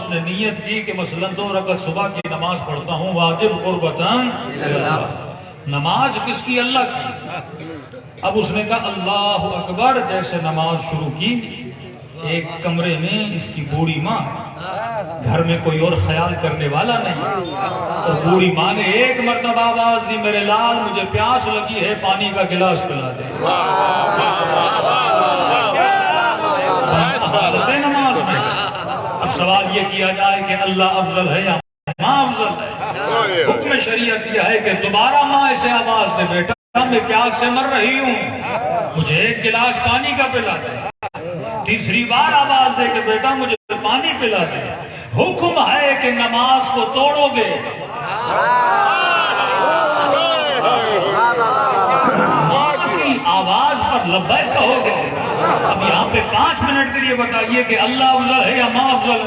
اس نے نیت کی کہ مثلا 2 رکعت صبح کی نماز پڑھتا ہوں واجب قربتاً نماز کس کی؟ اللہ کی. اب اس نے کہا اللہ اکبر، جیسے نماز شروع کی، ایک کمرے میں اس کی بوڑھی ماں، گھر میں کوئی اور خیال کرنے والا نہیں، اور بوڑھی ماں نے ایک مرتبہ آواز دی، میرے لال مجھے پیاس لگی ہے، پانی کا گلاس پلا دے. نماز میں اب سوال یہ کیا جائے کہ اللہ افضل ہے یا ماں افضل ہے؟ حکم شریعت یہ ہے کہ دوبارہ ماں اسے آواز دے، بیٹا میں پیاس سے مر رہی ہوں، مجھے ایک گلاس پانی کا پلا دے. تیسری بار آواز دے کہ بیٹا مجھے پانی پلا دے. حکم ہے کہ نماز کو توڑو گے، ماں کی آواز پر لبیک کہو گے. اب یہاں پہ 5 منٹ کے لیے بتائیے کہ اللہ افضل ہے یا ماں افضل ہے؟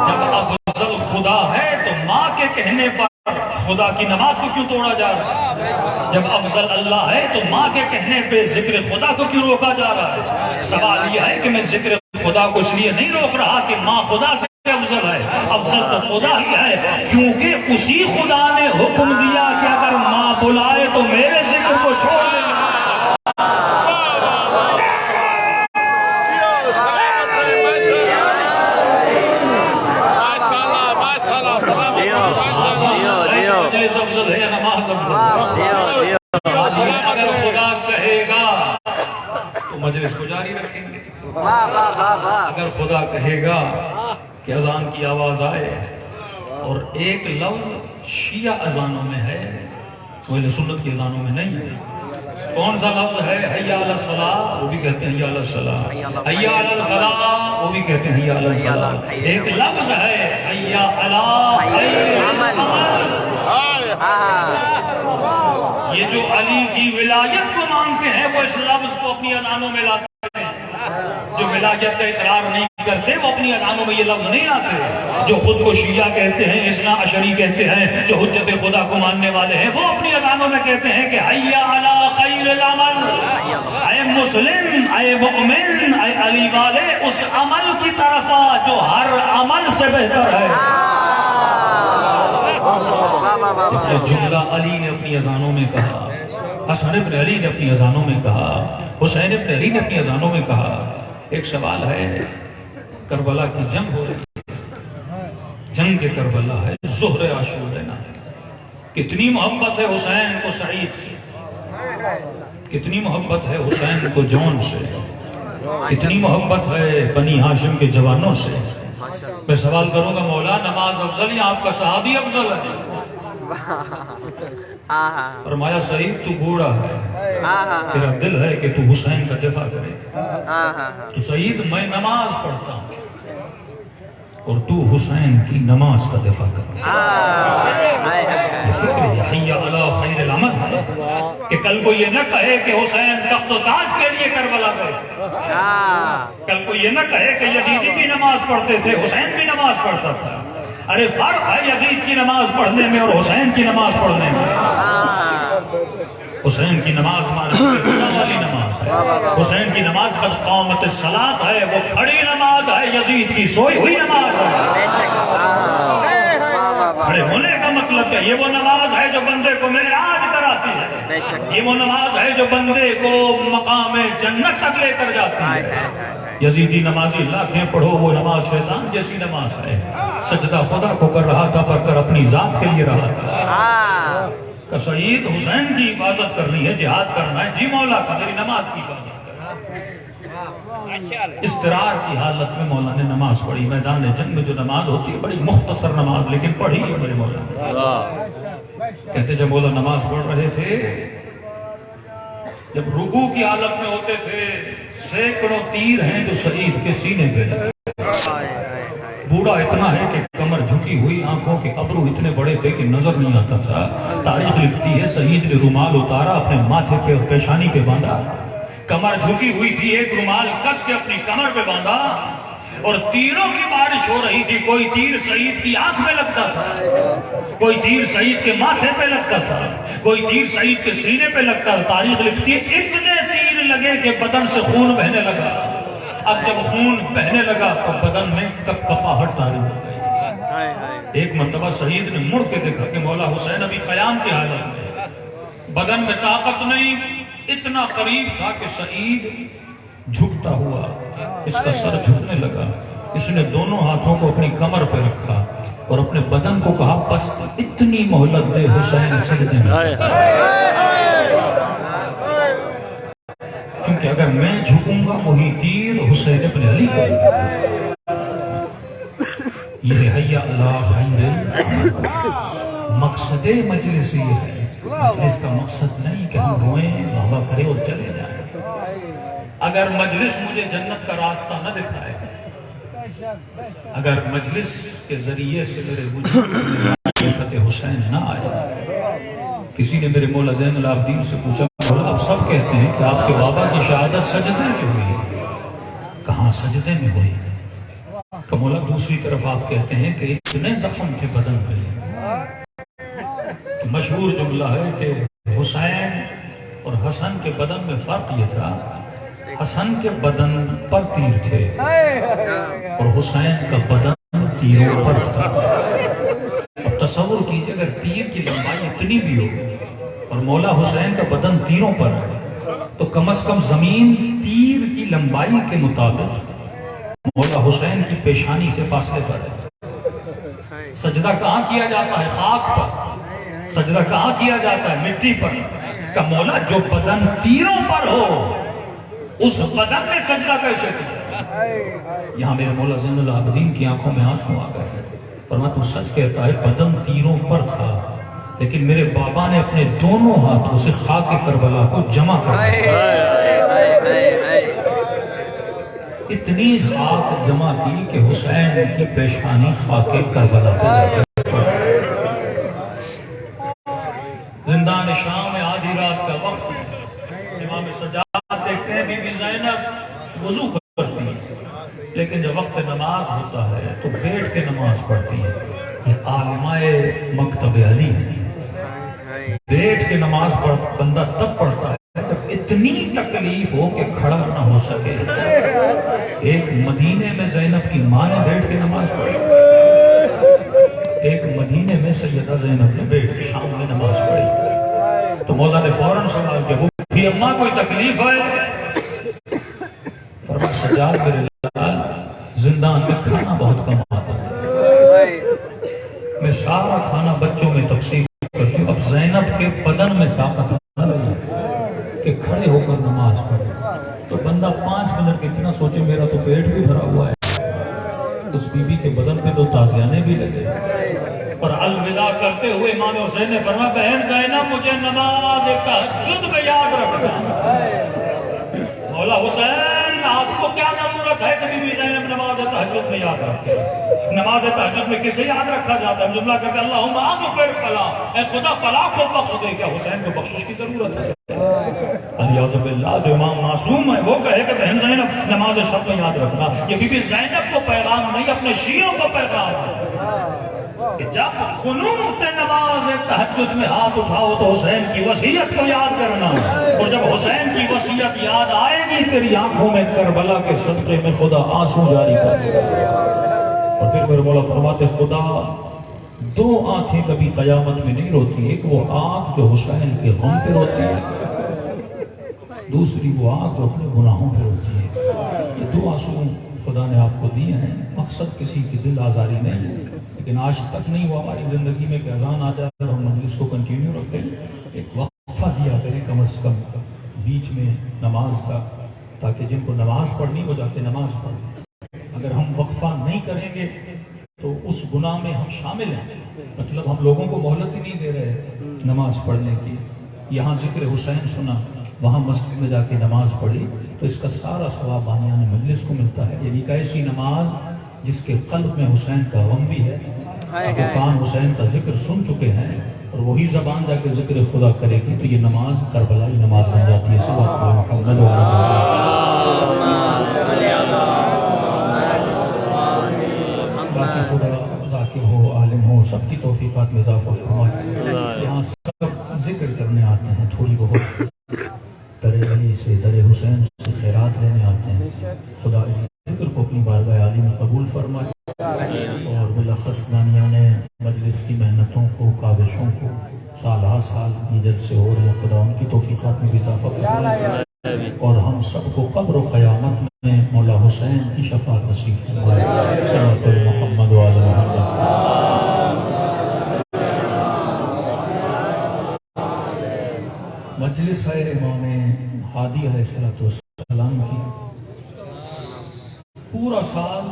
جب افضل خدا ہے تو ماں کے کہنے پر خدا کی نماز کو کیوں توڑا جا رہا ہے؟ جب افضل اللہ ہے تو ماں کے کہنے پہ ذکر خدا کو کیوں روکا جا رہا ہے؟ سوال یہ ہے کہ میں ذکر خدا کو اس لیے نہیں روک رہا کہ ماں خدا سے افضل ہے، افضل تو خدا ہی ہے، کیونکہ اسی خدا نے حکم دیا کہ اگر ماں بلائے تو میرے ذکر کو چھوڑ دے. افضل ہے یا نماز افضل ہے؟ اگر خدا کہے گا تو مجلس کو جاری رکھیں گے. اگر خدا کہے گا کہ اذان کی آواز آئے، اور ایک لفظ شیعہ اذانوں میں ہے، اہل سنت کی اذانوں میں نہیں ہے. کون سا لفظ ہے؟ حیا علی الصلاۃ، وہ بھی کہتے ہیں حیا علی الصلاۃ. حیا علی الفلاح، وہ بھی کہتے ہیں حیا علی الفلاح. ایک لفظ ہے حیا علی خیر العمل. یہ جو علی کی ولایت کو مانتے ہیں وہ اس لفظ کو اپنی اذانوں میں لاتے ہیں. جو ولایت کا اقرار نہیں کرتے وہ اپنی اذانوں میں یہ لفظ نہیں لاتے. جو خود کو شیعہ کہتے ہیں، اثنا عشری کہتے ہیں، جو حجت خدا کو ماننے والے ہیں، وہ اپنی اذانوں میں کہتے ہیں کہ حیا علی خیر العمل. اے مسلم، اے مؤمن، اے علی والے، اس عمل کی طرف آ جو ہر عمل سے بہتر ہے. یہ جملہ علی نے اپنی اذانوں میں کہا، حسن ابن علی نے اپنی اذانوں میں کہا، حسین ابن علی نے اپنی اذانوں میں کہا. ایک سوال ہے، کربلا کی جنگ ہو رہی ہے، جنگ کربلا ہے، ظہر عاشور دینا ہے. کتنی محبت ہے حسین کو سعید سے، کتنی محبت ہے حسین کو جون سے، کتنی محبت ہے بنی ہاشم کے جوانوں سے. میں سوال کروں گا، مولا نماز افضل یا آپ کا صحابی افضل ہے؟ فرمایا سعید تو بوڑھا ہے، تیرا دل ہے کہ تو حسین کا دفاع کرے. تو سعید میں نماز پڑھتا ہوں اور تو حسین کی نماز کا دفاع کر. یہ فکر ہے حی علی خیر العمل ہے کہ کل کو یہ نہ کہے کہ حسین تخت و تاج کے لیے کربلا گئے. کل کو یہ نہ کہے کہ یزیدی بھی نماز پڑھتے تھے، حسین بھی نماز پڑھتا تھا. ارے فرق ہے یزید کی نماز پڑھنے میں اور حسین کی نماز پڑھنے میں. حسین کی نماز والی نماز ہے، حسین کی نماز قد قامت الصلاۃ ہے، وہ کھڑی نماز ہے. یزید کی سوئی ہوئی نماز ہے. کھڑے ہونے کا مطلب ہے یہ وہ نماز ہے جو بندے کو معراج کراتی ہے، یہ وہ نماز ہے جو بندے کو مقام جنت تک لے کر جاتی ہے. یزیدی نمازی لاکھیں پڑھو، وہ نماز شیطان جیسی نماز ہے. سجدہ خدا کو کر رہا تھا پر کر اپنی ذات کے لیے رہا تھا. کہ سعید حسین کی حفاظت کرنی ہے، جہاد کرنا ہے، جی مولا کا میری نماز کی حفاظت کرنا. استرار کی حالت میں مولا نے نماز پڑھی. میدان جنگ میں جو نماز ہوتی ہے بڑی مختصر نماز، لیکن پڑھی ہے میرے مولا. کہتے جب مولا نماز پڑھ رہے تھے، جب رکوع کی حالت میں ہوتے تھے، سینکڑوں تیر ہیں جو سعید کے سینے پہ لگے. بوڑھا اتنا ہے کہ کمر جھکی ہوئی، آنکھوں کے ابرو اتنے بڑے تھے کہ نظر نہیں آتا تھا. تاریخ لکھتی ہے سعید نے رومال اتارا، اپنے ماتھے پہ اور پیشانی پہ باندھا. کمر جھکی ہوئی تھی، ایک رومال کس کے اپنی کمر پہ باندھا، اور تیروں کی بارش ہو رہی تھی. کوئی تیر سعید کی آنکھ میں لگتا تھا، کوئی تیر سعید کے ماتھے پہ لگتا تھا، کوئی تیر سعید کے سینے پہ لگتا. تاریخ لکھتی ہے اتنے تیر لگے کہ بدن سے خون بہنے لگا. اب جب خون بہنے لگا تو بدن میں کپکپاہٹ طاری ہو گئی۔ ایک مرتبہ شہید نے مڑ کے دیکھا کہ مولا حسین ابھی قیام کی حالت میں، بدن میں طاقت نہیں، اتنا قریب تھا کہ شہید جھکتا ہوا اس کا سر جھکنے لگا۔ اس نے دونوں ہاتھوں کو اپنی کمر پہ رکھا اور اپنے بدن کو کہا بس اتنی مہلت دے حسین سجدے میں، کیونکہ اگر میں جھکوں گا وہی تیر حسین ابن علی کو۔ یہ حیا اللہ خیر مقصد مجلس یہ ہے، مجلس کا مقصد نہیں کہ ہم روئیں بابا کرے اور چلے جائیں۔ اگر مجلس مجھے جنت کا راستہ نہ دکھائے، اگر مجلس کے ذریعے سے میرے وجود میں فتح حسین نہ آئے۔ کسی نے میرے مولا زین العابدین سے پوچھا مولا آپ سب کہتے ہیں کہ آپ کے بابا کی شہادت سجدے میں ہوئی، کہاں سجدے میں ہوئی؟ کہ مولا دوسری طرف آپ کہتے ہیں کہ اتنے زخم تھے بدن میں۔ تو مشہور جملہ ہے کہ حسین اور حسن کے بدن میں فرق یہ تھا، حسن کے بدن پر تیر تھے اور حسین کا بدن تیروں پر تھا۔ اب تصور کیجئے اگر تیر کی لمبائی اتنی بھی ہو اور مولا حسین کا بدن تیروں پر ہے تو کم از کم زمین تیر کی لمبائی کے مطابق مولا حسین کی پیشانی سے فاصلے پر ہے۔ سجدہ کہاں کیا جاتا ہے؟ خاک پر۔ سجدہ کہاں کیا جاتا ہے؟ مٹی پر۔ کہ مولا جو بدن تیروں پر ہو اس بدن میں سجدہ کیسے کیا؟ یہاں میرے مولا زین العابدین کی آنکھوں میں آنسو آ گئے۔ فرمایا تو سچ کہتا ہے بدن تیروں پر تھا، لیکن میرے بابا نے اپنے دونوں ہاتھوں سے خاک کربلا کو جمع کر دیا۔ اتنی خاک جمع کی کہ حسین کی پیشانی خاک کربلا پر۔ زندان شام میں آدھی رات کا وقت، امام سجاد دیکھتے ہیں بی بی زینب وضو کرتی ہے، لیکن جب وقت نماز ہوتا ہے تو بیٹھ کے نماز پڑھتی ہے۔ یہ عالمہ مکتب علی ہے۔ بیٹھ کے نماز بندہ تب پڑھتا ہے جب اتنی تکلیف ہو کہ کھڑا نہ ہو سکے۔ ایک مدینے میں زینب کی ماں نے بیٹھ کے نماز پڑھی، ایک مدینے میں سیدہ زینب نے بیٹھ کے شام میں نماز پڑھی۔ تو مولا نے فوراً سوال کیا بھی اماں کوئی تکلیف ہے؟ فرمایا سجاد میرے لال زندان میں کھانا بہت کم آتا ہے، میں سارا کھانا بچوں میں تقسیم کرتی ہوں، اب زینب کے بدن میں طاقت نہ رہی کہ کھڑے ہو کر نماز پڑھے۔ تو بندہ 5 منٹ اتنا سوچے میرا تو پیٹ بھی بھرا ہوا ہے، اس بی بی کے بدن پہ تو تازیانے بھی لگے۔ اور الوداع کرتے ہوئے امام حسین نے فرمایا بہن زینب مجھے نماز تہجد میں یاد رکھنا۔ مولا حسین آپ کو کیا ضرورت ہے کہ بی بی زینب نماز تہجد میں یاد رکھے؟ نماز تہجد میں کسے یاد رکھا جاتا ہے؟ جملہ کرتے اللہم اغفر فلاں، اے خدا فلاں کو بخش دے۔ کیا حسین کو بخشش کی ضرورت ہے؟ علیہ باللہ جو امام معصوم ہے وہ کہے کہ بہن زینب نماز شب میں یاد رکھنا۔ یہ بی بی زینب کو پیغام نہیں اپنے شیعوں کو پیغام ہے کہ جب قنوت نماز تہجد میں ہاتھ اٹھاؤ تو حسین کی وصیت کو یاد کرنا، اور جب حسین کی وصیت یاد آئے گی تیری آنکھوں میں کربلا کے صدقے میں خدا آنسو جاری کر دے گا۔ اور پھر میرے مولا فرماتے خدا 2 آنکھیں کبھی قیامت میں نہیں روتی، ایک وہ آنکھ جو حسین کے غم پہ روتی ہے، دوسری وہ آنکھ جو اپنے گناہوں پہ روتی ہے۔ یہ 2 آنسو خدا نے آپ کو دیے ہیں، مقصد کسی کی دل آزاری نہیں ہے، لیکن آج تک نہیں ہوا ہماری زندگی میں کہ اذان آ جائے اور ہم مجلس کو کنٹینیو رکھیں، ایک وقفہ دیا کریں کم از کم بیچ میں نماز کا، تاکہ جن کو نماز پڑھنی وہ جا کے نماز پڑھیں۔ اگر ہم وقفہ نہیں کریں گے تو اس گناہ میں ہم شامل ہیں، مطلب ہم لوگوں کو مہلت ہی نہیں دے رہے نماز پڑھنے کی۔ یہاں ذکر حسین سنا، وہاں مسجد میں جا کے نماز پڑھی تو اس کا سارا ثواب بانیان مجلس کو ملتا ہے۔ یعنی کہ ایسی نماز جس کے قلب میں حسین کا غم بھی ہے، جو کان حسین کا ذکر سن چکے ہیں اور وہی زبان جا کے ذکر خدا کرے گی تو یہ نماز کربلائی نماز بن جاتی ہے۔ صلی اللہ علیہ وسلم۔ باقی خدا ذاکر ہو عالم ہو سب کی توفیقات میں اضافہ فرمائے۔ یہاں سب ذکر کرنے آتے ہیں، تھوڑی بہت در علی سے در حسین سے خیرات لینے آتے ہیں۔ خدا فرمائے اور بالاخص دانیہ نے مجلس کی محنتوں کو، کاوشوں کو سالہ سال نیجت سے ہو رہے، خدا ان کی توفیقات میں اضافہ فرمائے اور ہم سب کو قبر و قیامت میں مولا حسین کی شفاعت نصیب فرمائے۔ صلوات محمد و آل محمد۔ مجلس ہے امام ہادی علیہ السلام کی، پورا سال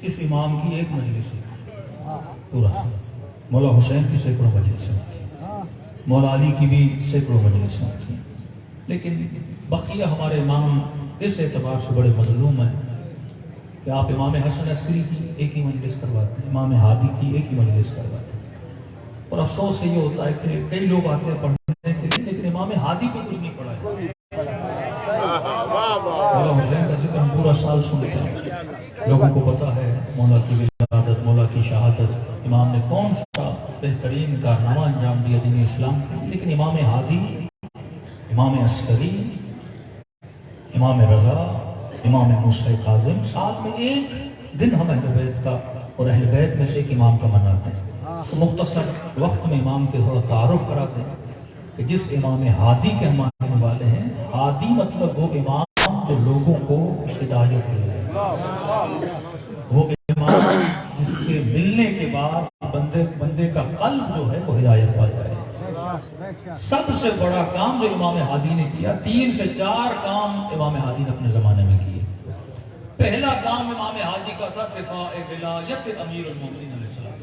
اس امام کی ایک مجلس ہے، پورا سال مولا حسین کی سینکڑوں مجلسیں ہوتی ہیں، مولا علی کی بھی سینکڑوں مجلسیں ہوتی ہیں، لیکن بقیہ ہمارے امام اس اعتبار سے بڑے مظلوم ہیں کہ آپ امام حسن عسکری کی ایک ہی مجلس کرواتے ہیں، امام ہادی کی ایک ہی مجلس کرواتے ہیں، اور افسوس یہ ہوتا ہے کہ کئی لوگ آتے ہیں پڑھنے کے لیے لیکن امام ہادی کو کچھ نہیں پڑھا ہے۔ مولا حسین کا ذکر ہم پورا سال سنتے ہیں، لوگوں کو پتا ہے مولا کی ولادت، مولا کی شہادت، امام نے کون سا بہترین کارنامہ انجام دیا دین اسلام کے، لیکن امام ہادی، امام عسکری، امام رضا، امام موسیٰ کاظم، ساتھ میں ایک دن ہم اہل بیت کا اور اہل بیت میں سے ایک امام کا مناتے ہیں۔ تو مختصر وقت میں امام کے تھوڑا تعارف کراتے ہیں کہ جس امام ہادی کے ہم ماننے والے ہیں، ہادی مطلب وہ امام جو لوگوں کو ہدایت دے رہے ہیں، وہ امام جس کے ملنے کے بعد بندے کا قلب جو ہے وہ ہدایت پا جائے۔ سب سے بڑا کام جو امام ہادی نے کیا، 3 سے 4 کام امام ہادی نے اپنے زمانے میں کیے۔ پہلا کام امام ہادی کا تھا دفاع ولایت امیر المومنین علیہ السلام،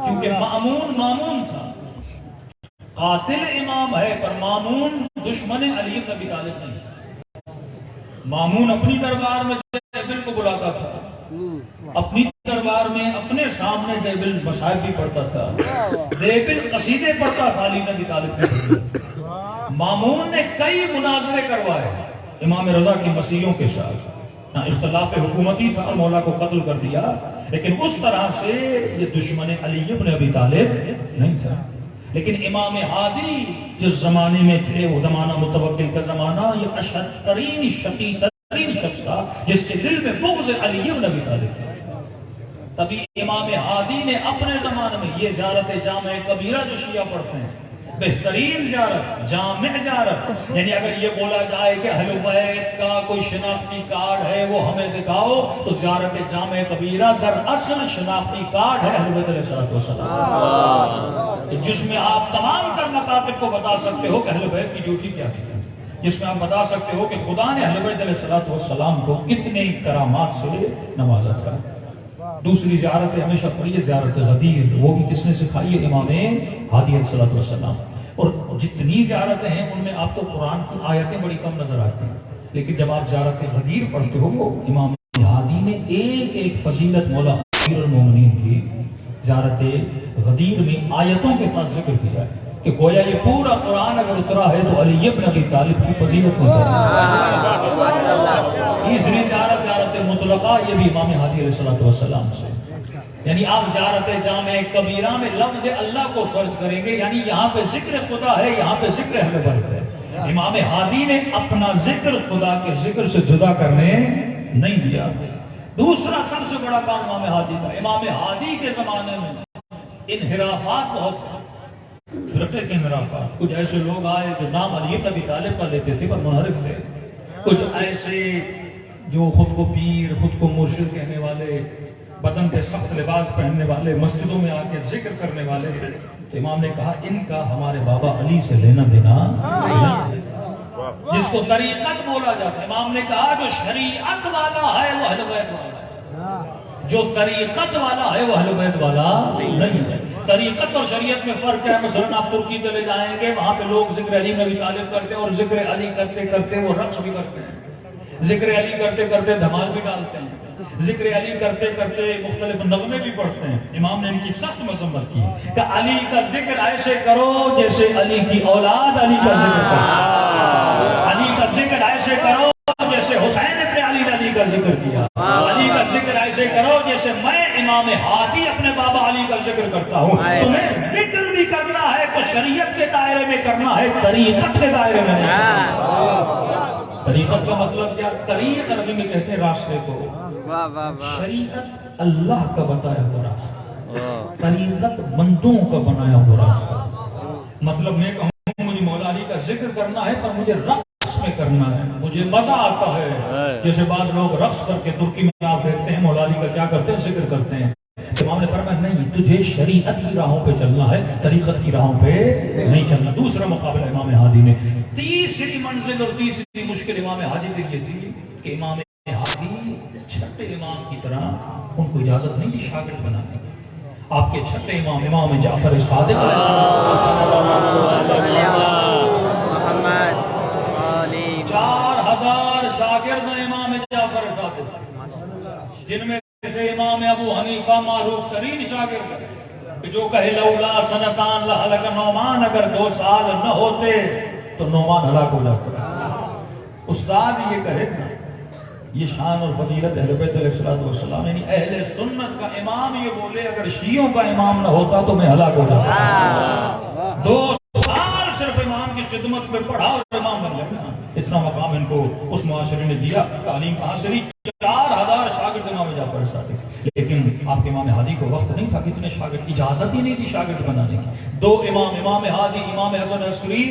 کیونکہ مامون تھا، قاتل امام ہے پر مامون دشمن علی بن ابی طالب نہیں تھا۔ مامون اپنی دربار میں جیبل کو بلاتا تھا، اپنی دربار میں اپنے سامنے جیبل مصائب بھی پڑھتا تھا، جیبل قصیدے پڑھتا تھا علی بن ابی طالب۔ مامون نے کئی مناظرے کروائے امام رضا کی مسیحیوں کے ساتھ، اختلاف حکومتی تھا، مولا کو قتل کر دیا، لیکن اس طرح سے یہ دشمن علی بن ابی طالب نہیں تھا۔ لیکن امام ہادی جس زمانے میں تھے وہ زمانہ متوکل کا زمانہ، یہ اشد ترین شقی ترین شخص تھا جس کے دل میں بغض علی بن ابی طالب تھا۔ تبھی امام ہادی نے اپنے زمانے میں یہ زیارت جامع کبیرہ جو شیعہ پڑھتے ہیں، بہترین زیارت، جامع زیارت، یعنی اگر یہ بولا جائے کہ اہل بیت کا کوئی شناختی کارڈ ہے وہ ہمیں دکھاؤ، تو زیارت جامع کبیرہ در اصل شناختی کارڈ ہے اہل بیت علیہ السلام، جس میں آپ تمام تر مکاتب کو بتا سکتے ہو کہ اہل بیت کی ڈیوٹی کیا تھی، جس میں آپ بتا سکتے ہو کہ خدا نے اہل بیت علیہ السلام کو کتنے کرامات سے نوازا تھا۔ دوسری زیارت ہمیشہ پڑھیے زیارت غدیر، وہ بھی کس نے سکھائی ہے؟ امام ہادی علیہ السلام۔ اور جتنی زیارتیں ہیں ان میں آپ کو قرآن کی آیتیں بڑی کم نظر آتی ہیں، لیکن جب آپ زیارت غدیر پڑھتے ہو وہ امام ہادی نے ایک ایک فضیلت مولا امیر المومنین کی زیارت غدیر میں آیتوں کے ساتھ ذکر کیا ہے کہ گویا یہ پورا قرآن اگر اترا ہے تو علی بن ابی طالب کی فضیلت میں تیسری زیارت مطلقہ، یہ بھی امام ہادی علیہ السلام سے، یعنی آپ زیارت جامع کبیرہ میں لفظ اللہ کو سرچ کریں گے، یعنی یہاں پہ ذکر خدا ہے، یہاں پہ ذکر اہل بیت ہے۔ امام ہادی نے اپنا ذکر خدا کے ذکر سے جدا کرنے نہیں دیا۔ دوسرا سب سے بڑا کام امام ہادی کا، امام ہادی کے زمانے میں انحرافات بہت تھے، فرقے کے انحرافات، کچھ ایسے لوگ آئے جو نام علی بن ابی طالب کا لیتے تھے پر منحرف تھے، کچھ ایسے جو خود کو پیر، خود کو مرشد کہنے والے، بدن پہ سخت لباس پہننے والے، مسجدوں میں آ کے ذکر کرنے والے، تو امام نے کہا ان کا ہمارے بابا علی سے لینا دینا نہیں، جس کو طریقت بولا جاتا ہے۔ امام نے کہا جو شریعت والا ہے وہ اہل بیت والا ہے، جو طریقت والا ہے وہ اہل بیت والا نہیں ہے۔ طریقت اور شریعت میں فرق ہے، مثلا آپ ترکی چلے جائیں گے، وہاں پہ لوگ ذکر علی بن ابی طالب کرتے ہیں اور ذکر علی کرتے کرتے وہ رقص بھی کرتے ہیں، ذکر علی کرتے کرتے دھمال بھی ڈالتے ہیں، ذکر علی کرتے کرتے مختلف نغمے بھی پڑھتے ہیں۔ امام نے ان کی سخت مذمت کی کہ علی کا ذکر ایسے کرو جیسے علی کی اولاد علی کا ذکر کرو، علی کا ذکر ایسے کرو جیسے حسین ابن علی نے علی کا ذکر کیا، علی کا ذکر ایسے کرو جیسے میں امام ہادی اپنے بابا علی کا ذکر کرتا ہوں۔ تمہیں ذکر بھی کرنا ہے تو شریعت کے دائرے میں کرنا ہے، طریقت کے دائرے میں نہیں۔ طریقت کا مطلب کیا؟ طریق عربی میں کہتے ہیں راستے کو، شریعت اللہ کا بتایا ہوا راستہ، طریقت بندوں کا بنایا ہوا راستہ۔ مطلب میں کہوں مجھے مولا علی کا ذکر کرنا ہے پر مجھے رقص میں کرنا ہے، مجھے مزہ آتا ہے۔ جیسے بعض لوگ رقص کر کے ترکی میں آپ دیکھتے ہیں مولا علی کا کیا کرتے ہیں، ذکر کرتے ہیں۔ امام نے فرمایا نہیں، تجھے شریعت کی راہوں پہ چلنا ہے، طریقت کی راہوں پہ نہیں چلنا۔ دوسرا مقابلہ امام ہادی نے، تیسری منزل اور تیسری مشکل امام ہادی کے لیے تھی کہ امام ہادی چھٹے امام کی طرح ان کو اجازت نہیں تھی شاگرد بنانے کی۔ آپ کے چھٹے امام امام جعفر صادق علیہ السلام 4000 شاگرد ہیں امام جعفر صادق، جن میں سے امام ابو حنیفہ معروف ترین شاگرد ہے، جو کہے لولا سنتان لہلک نعمان، اگر 2 سال نہ ہوتے تو نعمان ہلاک ہو جاتا۔ استاد یہ کہے نا، یہ شان اور فضیلت اہل بیت علیہ السلام، یعنی اہل سنت کا امام یہ بولے اگر شیعوں کا امام نہ ہوتا تو میں ہلاک ہو جاتا۔ 2 سال صرف امام کی خدمت میں پڑھا اور امام بن گیا۔ اتنا مقام ان کو اس معاشرے نے دیا، تعلیم کہاں سے لی؟ 4000 شاگرد امام جعفر صادق، لیکن آپ کے امام ہادی کو وقت نہیں تھا، کتنے شاگرد، اجازت ہی نہیں تھی شاگرد بنانے کی۔ 2 امام، امام ہادی، امام حسن عسکری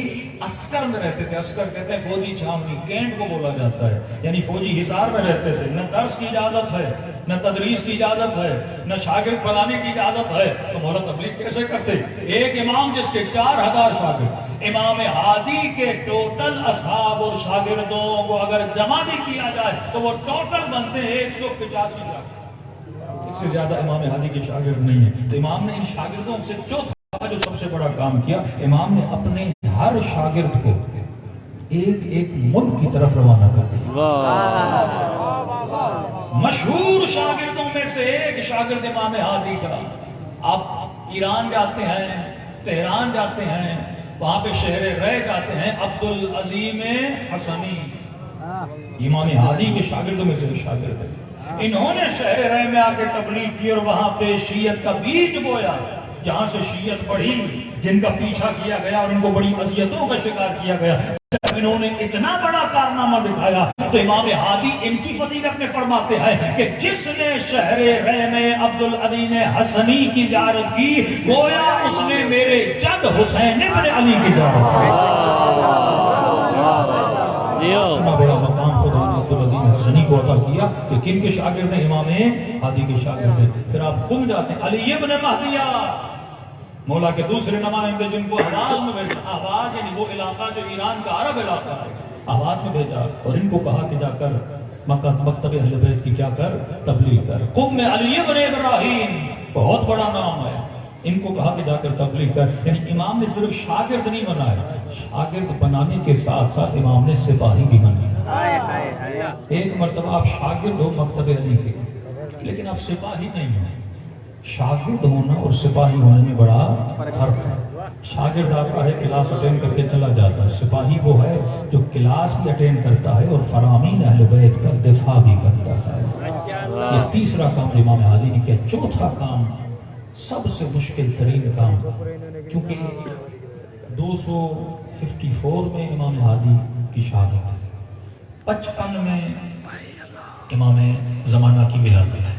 عسکر میں رہتے تھے۔ عسکر کہتے ہیں فوجی چھاونی، کینٹ کو بولا جاتا ہے، یعنی فوجی حصار میں رہتے تھے۔ نہ درس کی اجازت ہے، نہ تدریس کی اجازت ہے، نہ شاگرد بنانے کی اجازت ہے، تو مولا تبلیغ کیسے کرتے؟ ایک امام جس کے 4000 شاگرد، امام ہادی کے ٹوٹل اصحاب اور شاگردوں کو اگر جمع بھی کیا جائے تو وہ ٹوٹل بنتے ہیں 185 شاگرد، اس سے زیادہ امام ہادی کے شاگرد نہیں ہیں۔ تو امام نے ان شاگردوں سے چوتھا جو سب سے بڑا کام کیا، امام نے اپنے ہر شاگرد کو ایک ایک ملک کی طرف روانہ کر دیا۔ مشہور شاگردوں میں سے ایک شاگرد امام ہادی کا، آپ ایران جاتے ہیں، تہران جاتے ہیں، وہاں پہ شہر رے جاتے ہیں، عبدالعظیم حسنی امام ہادی کے شاگردوں میں سے شاگرد ہے۔ انہوں نے شہر رے میں آ کے تبلیغ کی اور وہاں پہ شیعت کا بیج بویا، جہاں سے شیعت بڑھی، جن کا پیچھا کیا گیا اور ان کو بڑی اذیتوں کا شکار کیا گیا۔ جب انہوں نے اتنا بڑا کارنامہ دکھایا تو امام ہادی ان کی فضیلت میں فرماتے ہیں کہ جس نے شہر رے میں عبدالعظیم حسنی کی زیارت کی، گویا اس نے میرے جد حسین ابن علی کی زیارت کی۔ اتنا بڑا مقام خدا نے عبدالعظیم حسنی کو عطا کیا کہ کن کے شاگرد ہیں؟ امام ہادی کے شاگرد ہیں۔ پھر آپ گم جاتے ہیں، علی ابن مہدیہ، مولا کے دوسرے نمائندے جن کو آواز میں بھیجا، آواز یعنی وہ علاقہ جو ایران کا عرب علاقہ ہے، آواز میں بھیجا اور ان کو کہا کہ جا کر مکتب اہل بیت کی کیا کر، تبلیغ کر۔ قم میں علی ابن ابراہیم، بہت بڑا نام ہے، ان کو کہا کہ جا کر تبلیغ کر۔ یعنی امام نے صرف شاگرد نہیں بنائے، شاگرد بنانے کے ساتھ ساتھ امام نے سپاہی بھی بنائے۔ ایک مرتبہ آپ شاگرد ہو مکتب علی کے، لیکن آپ سپاہی نہیں ہیں۔ شاگرد ہونا اور سپاہی ہونے میں بڑا فرق ہے۔ شاگرد آتا ہے کلاس اٹینڈ کر کے چلا جاتا ہے، سپاہی وہ ہے جو کلاس بھی اٹینڈ کرتا ہے اور فرامین اہل بیت کا دفاع بھی کرتا ہے۔ یہ تیسرا کام امام ہادی نے کیا۔ چوتھا کام سب سے مشکل ترین کام، کیونکہ 254 میں امام ہادی کی شہادت ہے، 55 میں امام زمانہ کی ولادت ہے،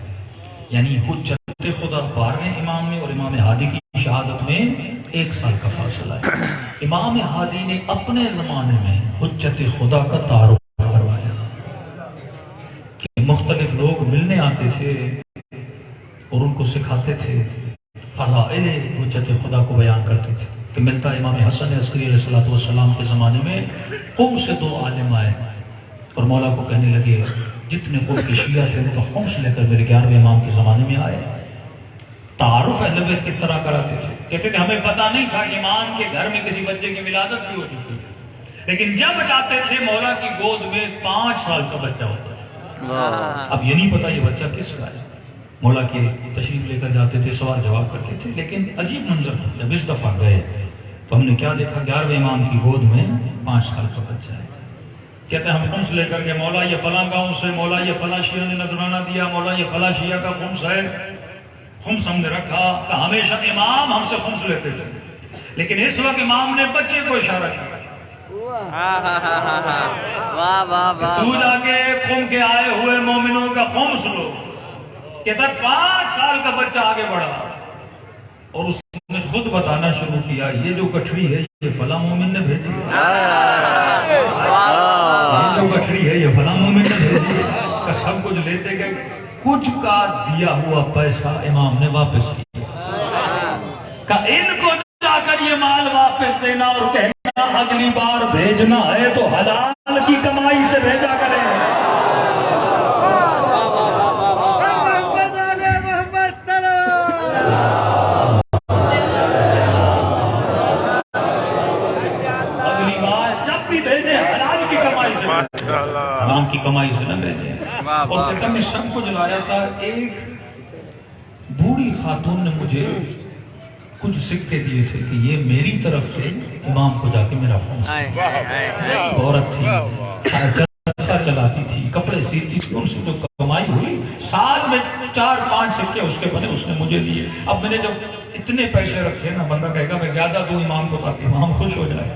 یعنی حجت خدا 12ویں امام میں اور امام ہادی کی شہادت میں 1 سال کا فاصلہ ہے۔ امام ہادی نے اپنے زمانے میں حجت خدا کا تعارف کروایا کہ مختلف لوگ ملنے آتے تھے اور ان کو سکھاتے تھے، فضائل حجت خدا کو بیان کرتے تھے کہ ملتا امام حسن عسکری علیہ السلام کے زمانے میں قم سے 2 عالم آئے اور مولا کو کہنے لگے جتنے قم کے شیعہ تھے ان کا خمس لے کر میرے 11ویں امام کے زمانے میں آئے۔ تعارف اہل بیت کس طرح کراتے تھے؟ کہتے تھے ہمیں پتا نہیں تھا کہ امام کے گھر میں کسی بچے کی ولادت بھی ہو چکی ہے، لیکن جب جاتے تھے مولا کی گود میں 5 سال کا بچہ ہوتا تھا۔ اب یہ نہیں پتا یہ بچہ کس کا ہے، مولا کے تشریف لے کر جاتے تھے، سوال جواب کرتے تھے، لیکن عجیب منظر تھا۔ جب اس دفعہ گئے تو ہم نے کیا دیکھا، 11ویں امام کی گود میں 5 سال کا بچہ ہے۔ کہتے ہیں ہم خمس لے کر کے مولا یہ فلاں گاؤں سے، مولا یہ فلاں شیعہ نے نذرانہ دیا، مولا یہ فلاں شیعہ کا خمس ہے، خمس ہم نے رکھا کہ ہمیشہ امام ہم سے خمس لیتے تھے، لیکن اس وقت امام نے بچے کو اشارہ کیا، واہ واہ واہ، تو جا کے قوم کے آئے ہوئے مومنوں کا قوم سنو کہ تب 5 سال کا بچہ آگے بڑھا اور اس نے خود بتانا شروع کیا یہ جو کٹھڑی ہے یہ فلاں مومن نے بھیجی ہے، یہ جو کٹھڑی ہے یہ فلاں مومن نے بھیجی ہے، کہ سب کچھ لیتے گئے، کچھ کا دیا ہوا پیسہ امام نے واپس کیا، کہ ان کو جا کر یہ مال واپس دینا اور کہنا اگلی بار بھیجنا ہے تو حلال کی کمائی سے بھیجا کریں۔ اگلی بار جب بھی بھیجیں حلال کی کمائی سے بھیجیں، حرام کی کمائی سے نہ بھیجیں۔ اور کہتا میں سب کچھ لایا تھا، ایک بوڑھی خاتون نے مجھے کچھ سکے دیے تھے کہ یہ میری طرف سے امام کو جا کے میرا خمس، عورت تھی، چرخہ چلاتی تھی، کپڑے سیتی تھی، ان سے جو کمائی ہوئی سال میں 4-5 سکے اس کے بنے اس نے مجھے دیے۔ اب میں نے جب اتنے پیسے رکھے نا، بندہ کہے گا میں زیادہ دوں امام کو تاکہ امام خوش ہو جائے،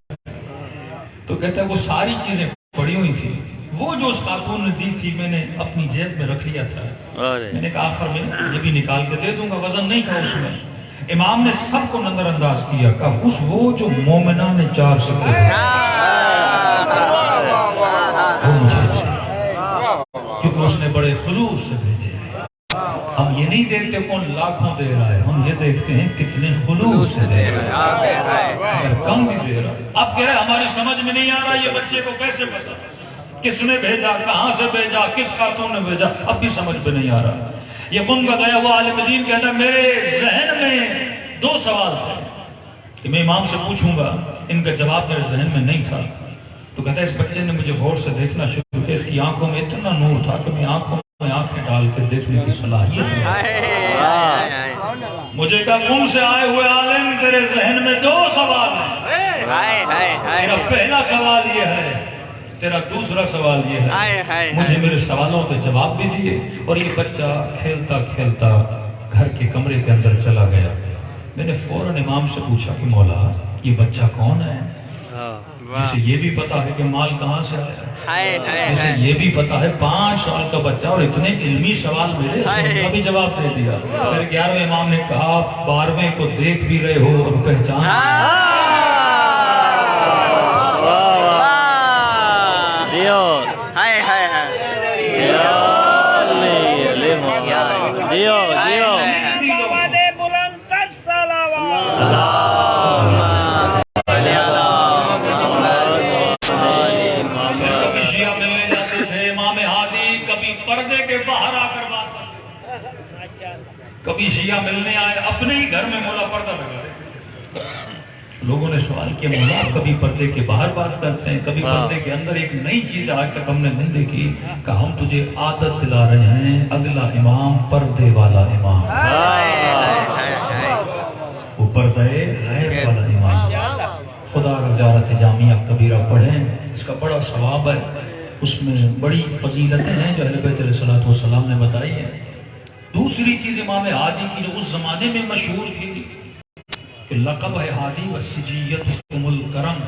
تو کہتا ہے وہ ساری چیزیں پڑی ہوئی تھی، وہ جو اس خاتون نے دی تھی میں نے اپنی جیب میں رکھ لیا تھا، میں نے کہا آخر میں یہ بھی نکال کے دے دوں گا، وزن نہیں تھا اس میں۔ امام نے سب کو نظر انداز کیا کہ اس وہ جو مومنہ نے 4 سکے وہ مجھے دے، کیونکہ اس نے بڑے خلوص سے بھیجے ہیں۔ ہم یہ نہیں دیکھتے کون لاکھوں دے رہا ہے، ہم یہ دیکھتے ہیں کتنے خلوص سے دے رہا ہے، اگر کم بھی دے رہا ہے۔ اب کہہ رہے ہماری سمجھ میں نہیں آ رہا یہ بچے کو کیسے پتا، کس نے بھیجا، کہاں سے بھیجا، کس خاتون نے بھیجا، اب بھی سمجھ میں نہیں آ رہا۔ یہ قوم کا گیا ہوا عالم دین کہتا ہے میرے ذہن میں 2 سوال تھے کہ میں امام سے پوچھوں گا، ان کا جواب میرے ذہن میں نہیں تھا، تو کہتا ہے اس بچے نے مجھے غور سے دیکھنا شروع کیا، اس کی آنکھوں میں اتنا نور تھا کہ میں آنکھوں میں آنکھیں ڈال کے دیکھنے کی صلاحیت ہے۔ مجھے کہا قوم سے آئے ہوئے عالم تیرے ذہن میں 2 سوال ہیں، میرا پہلا سوال یہ ہے، تیرا دوسرا سوال یہ ہے۔ مجھے میرے سوالوں کے جواب بھی دیے، اور یہ بچہ کھیلتا کھیلتا گھر کے کمرے کے اندر چلا گیا۔ میں نے فوراً امام سے پوچھا کہ مولا یہ بچہ کون ہے، جسے یہ بھی پتا ہے کہ مال کہاں سے آیا، جسے یہ بھی پتا ہے 5 سال کا بچہ اور اتنے علمی سوال میرے، اس نے کا بھی جواب دے دیا۔ میرے 11ویں امام نے کہا 12ویں کو دیکھ بھی رہے ہو اور پہچان، کبھی شیعہ ملنے آئے اپنے ہی گھر میں مولا پردہ لگا دیتے تھے۔ لوگوں نے سوال کیا مولا کبھی پردے کے باہر بات کرتے ہیں، کبھی پردے کے اندر، ایک نئی چیز آج تک ہم نے نہیں دیکھی کہ ہم تجھے عادت دلا رہے ہیں اگلا امام پردے والا امام، وہ پردے غیب والا امام۔ خدا رجارت جامعہ کبیرہ پڑھیں، اس کا بڑا ثواب ہے، اس میں بڑی فضیلتیں ہیں جو اہل بیت علیہ الصلوۃ والسلام نے بتائی ہیں۔ دوسری چیز امام ہادی کی جو اس زمانے میں مشہور تھی کہ لقب ہے ہادی والسجیت ام الکرم،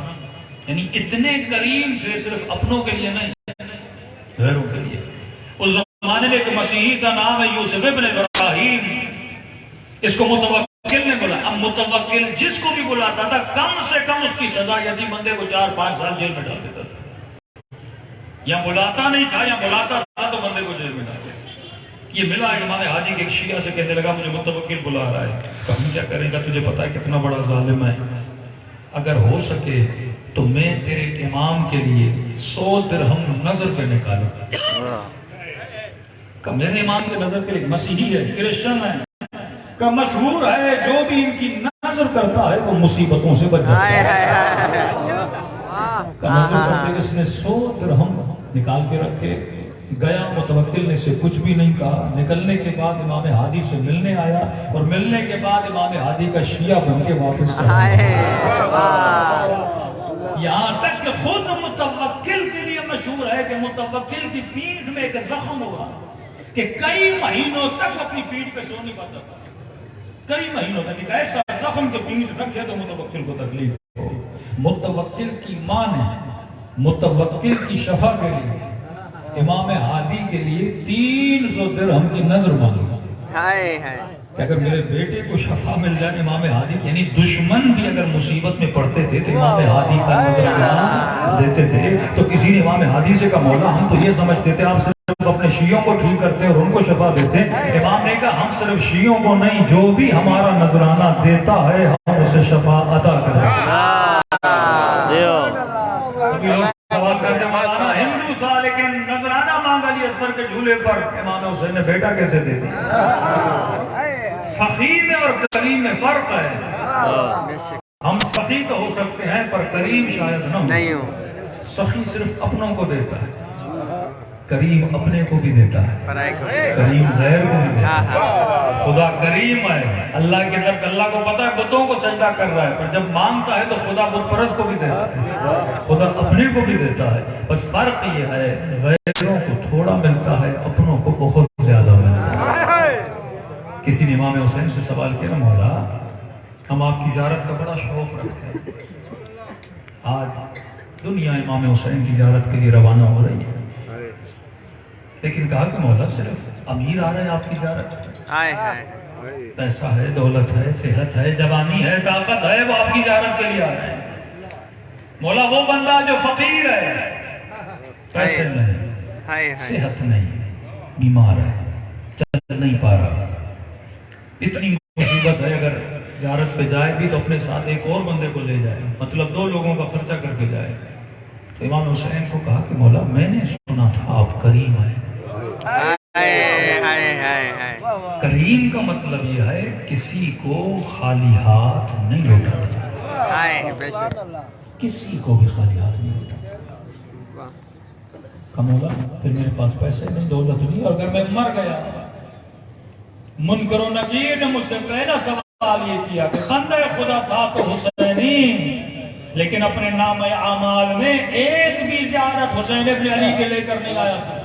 یعنی اتنے کریم تھے صرف اپنوں کے لیے نہیں غیروں کے لیے۔ اس زمانے میں ایک مسیحی کا نام ہے یوسف ابن ابراہیم، اس کو متوکل نے بولا۔ اب متوکل جس کو بھی بلاتا تھا کم سے کم اس کی سزا یہ تھی بندے کو 4-5 سال جیل میں ڈال دیتا تھا، یا بلاتا نہیں تھا یا بلاتا تھا تو بندے کو جیل میں ڈال دیتا۔ یہ ملا امام ہادی کے ایک شیعہ سے کہنے لگا مجھے متوکل بلا رہا ہے، تو ہم کیا کریں گا، تجھے پتا ہے کتنا بڑا ظالم ہے، اگر ہو سکے تو میں تیرے امام کے لیے 100 درہم نظر پہ نکالوں کہ میرے امام کے نظر کے لیے مسیحی ہے، کرسچن ہے، کہ مشہور ہے جو بھی ان کی نظر کرتا ہے وہ مصیبتوں سے بچ جاتا ہے، کہ نظر کرتے اس نے 100 درہم نکال کے رکھے۔ گیا متوکل نے سے کچھ بھی نہیں کہا، نکلنے کے بعد امام ہادی سے ملنے آیا، اور ملنے کے بعد امام ہادی کا شیعہ بن کے واپس چلا گیا۔ یہاں تک کہ خود متوکل کے لیے مشہور ہے کہ متوکل کی پیٹھ میں ایک زخم ہوا کہ کئی مہینوں تک اپنی پیٹھ پہ سو نہیں پاتا تھا، کئی مہینوں تک ایک ایسا زخم کہ پیٹھ رکھے تو متوکل کو تکلیف ہو۔ متوکل کی ماں نے متوکل کی شفا کے لیے امام ہادی کے لیے 300 درہم کی نظر مانگی ہائے ہائے کہ اگر میرے بیٹے کو شفا مل جائے امام ہادی کی، یعنی دشمن بھی اگر مصیبت میں پڑتے تھے تو امام ہادی کا نظرانہ دیتے تھے. تو کسی نے امام ہادی سے کہا مولا ہم تو یہ سمجھتے تھے آپ صرف اپنے شیعوں کو ٹھیک کرتے اور ان کو شفا دیتے. امام نے کہا ہم صرف شیعوں کو نہیں، جو بھی ہمارا نذرانہ دیتا ہے ہم اسے شفا عطا کرتے ہیں. ابھی لوگ سوال کرتے ہیں مولانا ہندو تھا لیکن نذرانہ مانگا علی اصغر کے جھولے پر، امام حسین نے بیٹا کیسے دے دیا؟ سخی میں اور کریم میں فرق ہے. ہم سخی تو ہو سکتے ہیں پر کریم شاید نہیں ہو. سخی صرف اپنوں کو دیتا ہے، کریم اپنے کو بھی دیتا ہے، کریم غیر کو بھی دیتا ہے. خدا کریم ہے، اللہ کی طرف اللہ کو پتا ہے بتوں کو سجدہ کر رہا ہے، پر جب مانگتا ہے تو خدا بت پرست کو بھی دیتا ہے، خدا اپنے کو بھی دیتا ہے. بس فرق یہ ہے غیروں کو تھوڑا ملتا ہے، اپنوں کو بہت زیادہ ملتا ہے. کسی نے امام حسین سے سوال کیا مولا ہم آپ کی زیارت کا بڑا شوق رکھتے ہیں، آج دنیا امام حسین کی زیارت کے لیے روانہ ہو رہی ہے، لیکن کہا کہ مولا صرف امیر آ رہے ہیں آپ کی زیارت، پیسہ ہے، دولت ہے، صحت ہے، جوانی ہے، طاقت ہے، وہ آپ کی زیارت کے لیے آ رہے ہیں. مولا وہ بندہ جو فقیر ہے، پیسے نہیں، صحت نہیں، بیمار ہے، چل نہیں پا رہا، اتنی مصیبت ہے، اگر زیارت پہ جائے بھی تو اپنے ساتھ ایک اور بندے کو لے جائے، مطلب 2 لوگوں کا خرچہ کر کے جائے. تو امام حسین کو کہا کہ مولا میں نے سنا تھا آپ کریم ہیں. کریم کا مطلب یہ ہے کسی کو خالی ہاتھ نہیں لوٹاتا، کسی کو بھی خالی ہاتھ نہیں لوٹاتا. کہا مولا پھر میرے پاس پیسے نہیں، دولت نہیں، اور اگر میں مر گیا، منکر و نکیر نے مجھ سے پہلا سوال یہ کیا کہ بندہ خدا تھا تو حسینی، لیکن اپنے نام اعمال میں ایک بھی زیارت حسین ابن علی کے لے کر نہیں آیا تھا،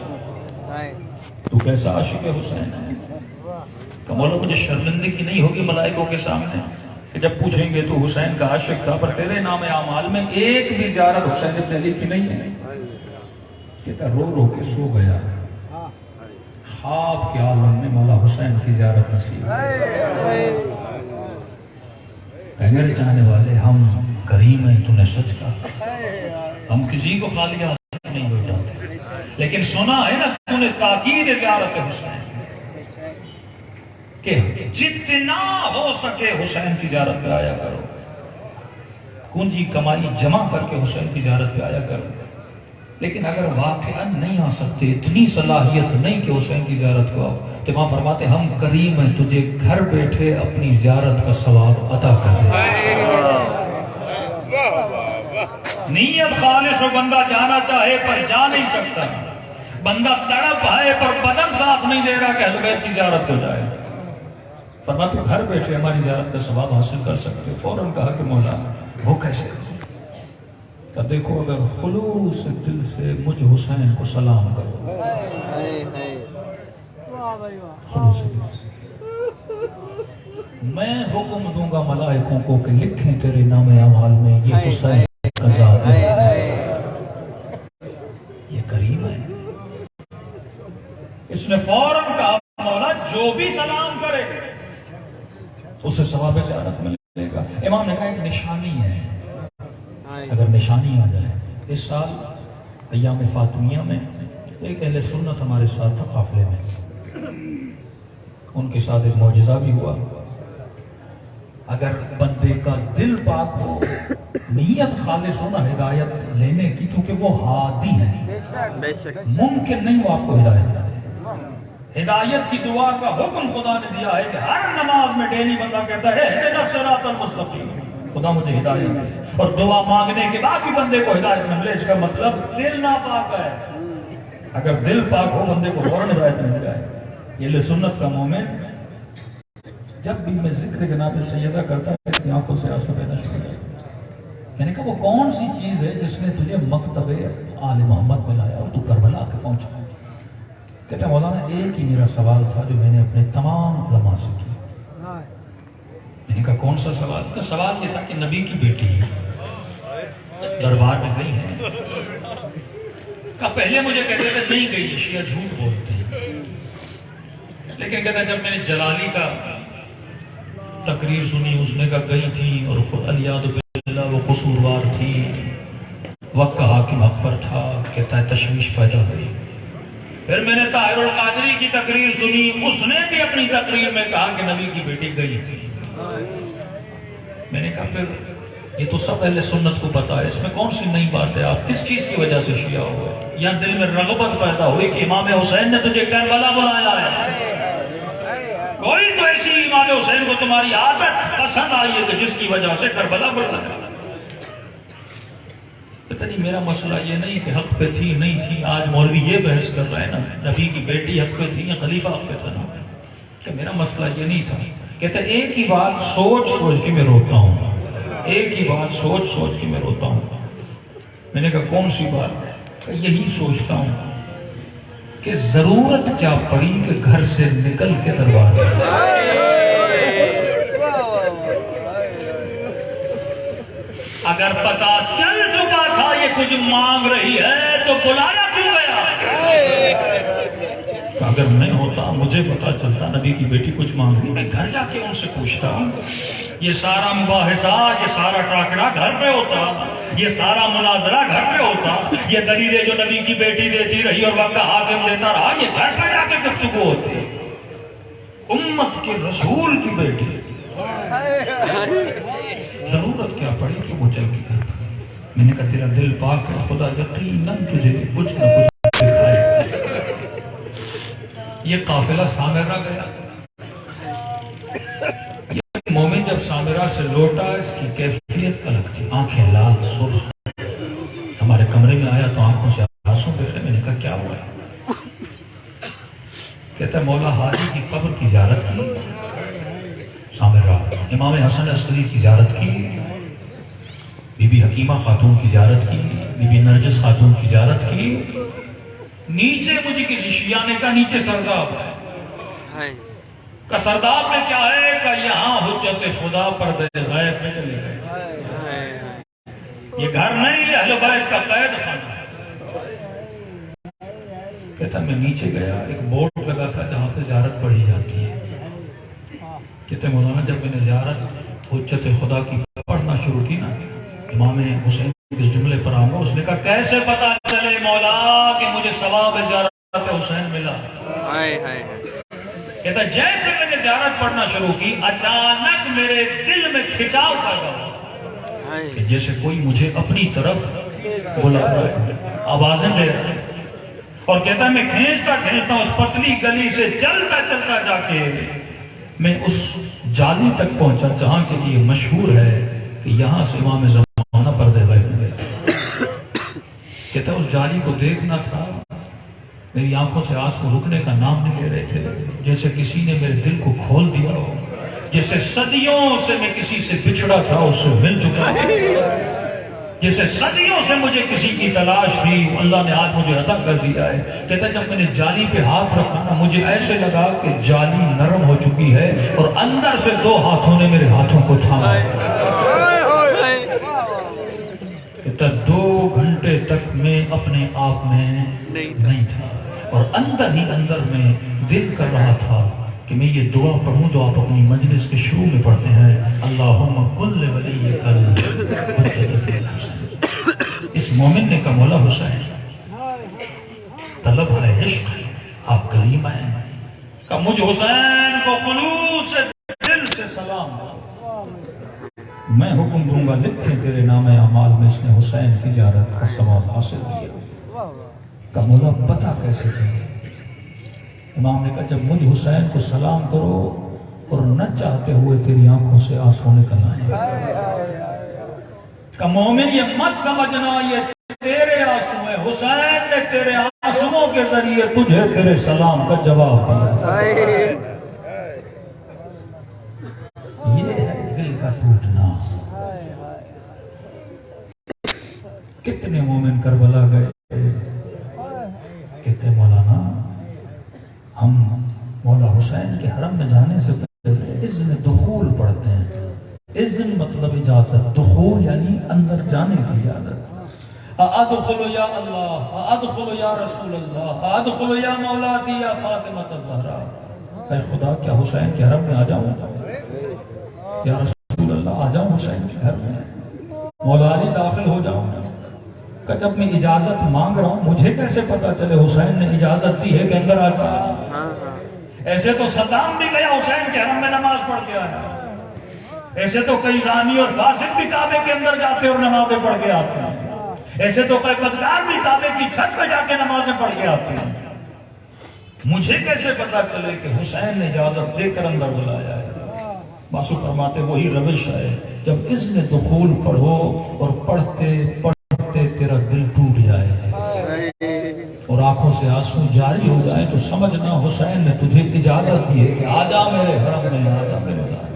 تو کیسا عاشق حسین ہے؟ کہ مولا مجھے شرمندگی نہیں ہوگی ملائکوں کے سامنے کہ جب پوچھیں گے تو حسین کا عاشق تھا پر تیرے نام اعمال میں ایک بھی زیارت حسین ابن علی کی نہیں ہے؟ کہتا رو رو کے سو گیا، خواب کے عالم میں مولا حسین کی زیارت نصیب کہ میرے چاہنے والے ہم کریم ہیں، تو نے سچ کہا، ہم کسی کو خالی ہاتھ نہیں لوٹاتے، لیکن سنا ہے نا تو نے تاکید زیارت حسین کہ جتنا ہو سکے حسین کی زیارت پہ آیا کرو، کنجی کمائی جمع کر کے حسین کی زیارت پہ آیا کرو. لیکن اگر واقعا نہیں آ سکتے، اتنی صلاحیت نہیں کہ حسین کی زیارت کو آؤ، تو وہاں فرماتے ہم کریم ہیں، تجھے گھر بیٹھے اپنی زیارت کا ثواب عطا کر دیں. نیت خالص و بندہ جانا چاہے پر جا نہیں سکتا، بندہ تڑپ ہے پر بدن ساتھ نہیں دے رہا کہ اہل بیت کی زیارت کو جائے. فرماتے گھر بیٹھے ہماری زیارت کا ثواب حاصل کر سکتے ہو. فوراً کہا کہ مولا وہ کیسے؟ کہ دیکھو اگر خلوص دل سے مجھ حسین کو سلام کرو، خلوص دل سے میں حکم دوں گا ملائکوں کو کہ لکھیں تیرے نام اعمال میں یہ حسین کا ذات ہے، یہ کریم ہے. اس نے فوراً کہا مولا جو بھی سلام کرے اسے ثواب زیارت ملے گا. امام نے کہا ایک نشانی ہے، اگر نشانی آ جائے. اس سال ایام فاطمیہ میں ایک اہل سنت ہمارے ساتھ تھا قافلے میں، ان کے ساتھ ایک معجزہ بھی ہوا. اگر بندے کا دل پاک ہو، نیت خالص ہونا ہدایت لینے کی، کیونکہ وہ ہادی ہیں، ممکن نہیں وہ آپ کو ہدایت دے. ہدایت کی دعا کا حکم خدا نے دیا ہے کہ ہر نماز میں ڈیلی بندہ کہتا ہے اہدنا الصراط المستقیم، خدا مجھے ہدایت دے. اور دعا مانگنے کے بعد بھی بندے کو ہدایت نہ ملے، اس کا مطلب دل ناپاک ہے. اگر دل پاک ہو بندے کو فوراً ہدایت مل جائے. یہ سنت کا مومن جب بھی میں ذکر جناب سیدہ کرتا ہے اس کی آنکھوں سے آنسو بہنا شروع ہو جاتا. میں نے کہا وہ کون سی چیز ہے جس نے تجھے مکتب آل محمد میں لایا اور تو کربلا کے پہنچا؟ کہتا مولانا ایک ہی میرا سوال تھا جو میں نے اپنے تمام علماء سے کیا. میں نے کہا کون سا سوال؟ کہ سوال یہ تھا کہ نبی کی بیٹی دربار میں گئی ہیں؟ کہا پہلے مجھے کہتے تھے نہیں گئی، شیعہ جھوٹ بولتے ہیں، لیکن کہتا جب میں نے جلالی کا تقریر سنی، اس نے کہا گئی تھی اور الیاذ باللہ وہ قصوروار تھی، وقت کا حاکم اکبر تھا، کہتا ہے تشویش پیدا ہوئی۔ پھر میں نے طاہر القادری کی تقریر سنی، اس نے بھی اپنی تقریر میں کہا کہ نبی کی بیٹی گئی تھی۔ میں نے کہا پھر یہ تو سب اہل سنت کو پتا ہے، اس میں کون سی نئی بات ہے؟ آپ کس چیز کی وجہ سے شیعہ ہوئے؟ یا دل میں رغبت پیدا ہوئی کہ امام حسین نے تجھے کربلا بلایا ہے؟ کوئی تو ایسی امام حسین کو تمہاری عادت پسند آئی ہے کہ جس کی وجہ سے کربلا بلایا۔ پتہ نہیں، میرا مسئلہ یہ نہیں کہ حق پہ تھی نہیں تھی، آج مولوی یہ بحث کر رہا ہے نا نبی کی بیٹی حق پہ تھی یا خلیفہ حق پہ تھا نا، کہ میرا مسئلہ یہ نہیں تھا۔ کہتا ہے ایک ہی بات سوچ سوچ کے میں روتا ہوں، ایک ہی بات سوچ سوچ کے میں روتا ہوں۔ میں نے کہا کون سی بات؟ کہ یہی سوچتا ہوں کہ ضرورت کیا پڑی کہ گھر سے نکل کے دربار گئے۔ اگر پتا چل چکا تھا یہ کچھ مانگ رہی ہے تو بلایا کیوں گیا؟ اگر نہیں ہوتا، مجھے پتا چلتا نبی کی بیٹی کچھ مانگ رہی، میں گھر جا کے ان سے پوچھتا۔ یہ سارا مباحثہ، یہ سارا ٹاکرا گھر پہ ہوتا، یہ سارا مناظرہ گھر پہ ہوتا، یہ دلیلیں جو نبی کی بیٹی دیتی رہی اور وقت کا حاکم دیتا رہا، یہ گھر پہ جا کے گفتگو ہوتی۔ امت کے رسول کی بیٹی، ضرورت کیا پڑی کہ وہ چل کے گھر پہ؟ میں نے کہا تیرا دل پاک ہے، خدا یقیناً تجھے کچھ نہ کچھ دکھائے۔ یہ قافلہ سامرہ گیا، یہ مومن جب سامرہ سے لوٹا اس کی کیفیت الگ تھی، آنکھیں لال سرخ، ہمارے کمرے میں آیا تو آنکھوں سے آنسو بہے۔ میں نے کہا کیا ہوا ہے؟ کہتا ہے مولا ہادی کی قبر کی زیارت کی سامرہ، امام حسن عسکری کی زیارت کی، بی بی حکیمہ خاتون کی زیارت کی، بی بی نرجس خاتون کی زیارت کی۔ نیچے مجھے کسی شیعہ نے کہا نیچے سرداب ہے، کہ سرداب میں کیا ہے؟ کہ یہاں حجت خدا پردے غیب میں چلے گئے، یہ گھر نہیں، یہ اہل بیت کا قید خانہ ہے۔ کہتا میں نیچے گیا، ایک بورڈ لگا تھا جہاں پہ زیارت پڑھی جاتی ہے۔ کہتے مولانا جب میں نے زیارت حجت خدا کی پڑھنا شروع کی نا، امام حسین اس جملے پر آؤں گا، اس نے کہا کیسے پتا چلے مولا کہ مجھے ثواب زیارت حسین ملا؟ کہتا جیسے میں نے زیارت پڑھنا شروع کی، اچانک میرے دل میں کھچاؤ پیدا ہوا کہ جیسے کوئی مجھے اپنی طرف بلا رہا ہے، آوازیں دے رہا ہے۔ اور کہتا میں کھینچتا کھینچتا اس پتلی گلی سے چلتا چلتا جا کے میں اس جالی تک پہنچا جہاں کے لیے مشہور ہے کہ یہاں سے امام زمانہ پردے غیب میں گئے۔ کہتا اس جالی کو دیکھنا تھا، میری آنکھوں سے آنسو رکنے کا نام نہیں لے رہے تھے، جیسے کسی نے میرے دل کو کھول دیا ہو، جیسے صدیوں سے میں کسی سے بچھڑا تھا اس سے مل چکا ہوں، جیسے صدیوں سے مجھے کسی کی تلاش تھی، اللہ نے آج مجھے عطا کر دیا ہے۔ کہتا جب میں نے جالی پہ ہاتھ رکھا نا، مجھے ایسے لگا کہ جالی نرم ہو چکی ہے اور اندر سے دو ہاتھوں نے میرے ہاتھوں کو تھاما۔ کہتا 2 گھنٹے تک میں اپنے آپ میں نہیں تھا، اور اندر ہی اندر میں دل کر رہا تھا کہ میں یہ دعا پڑھوں جو آپ اپنی مجلس کے شروع میں پڑھتے ہیں، اللہم کل ولیک الحجۃ الحسین۔ اس مومن نے کہا مولا حسین طلب ہے عشق، آپ کریم ہیں، کہ مجھ حسین کو خلوص دل سے سلام دو، میں حکم دوں گا لکھیں تیرے نام اعمال میں اس نے حسین کی زیارت کا ثواب حاصل کیا۔ کہ مولا پتہ کیسے چلے؟ امام نے کہا جب مجھ حسین کو سلام کرو اور نہ چاہتے ہوئے تیری آنکھوں سے آنسو نکل آئے۔ کہ مومن یہ مت سمجھنا یہ تیرے آنسو ہے، حسین نے تیرے آنسوؤں کے ذریعے تجھے تیرے سلام کا جواب دیا۔ یہ ہے دل کا ٹوٹنا۔ کتنے مومن کربلا گئے، کہتے مولانا ہم مولا حسین کے حرم میں جانے سے پہلے اذن دخول پڑھتے ہیں، اذن مطلب اجازت، دخول یعنی اندر جانے کی اجازت۔ ادخل یا اللہ، ادخل یا رسول اللہ، ادخل یا مولاتی یا فاطمہ الزہرا۔ اے خدا کیا حسین کے حرم میں آ جاؤں؟ یا رسول اللہ آ جاؤں حسین کے گھر میں؟ مولا علی داخل ہو جاؤں؟ کہ جب میں اجازت مانگ رہا ہوں مجھے کیسے پتا چلے حسین نے اجازت دی ہے کہ اندر آ جاؤں؟ ایسے تو صدام بھی گیا حسین کے حرم میں نماز پڑھ کے آیا، ایسے تو کئی زانی اور فاسق بھی کعبے کے اندر جاتے اور نمازیں پڑھ کے آتے ہیں، ایسے تو کئی بدکار بھی کعبے کی چھت پہ جا کے نمازیں پڑھ کے آتے ہیں۔ مجھے کیسے پتا چلے کہ حسین نے اجازت دے کر اندر بلایا ہے؟ باسو فرماتے وہی روش ہے، جب اذن دخول پڑھو اور پڑھتے پڑھتے تیرا دل ٹوٹ جائے اور آنکھوں سے آنسو جاری ہو جائے تو سمجھنا حسین نے تجھے اجازت دی ہے کہ آ جا میرے حرم میں، آ جا میرے ساتھ۔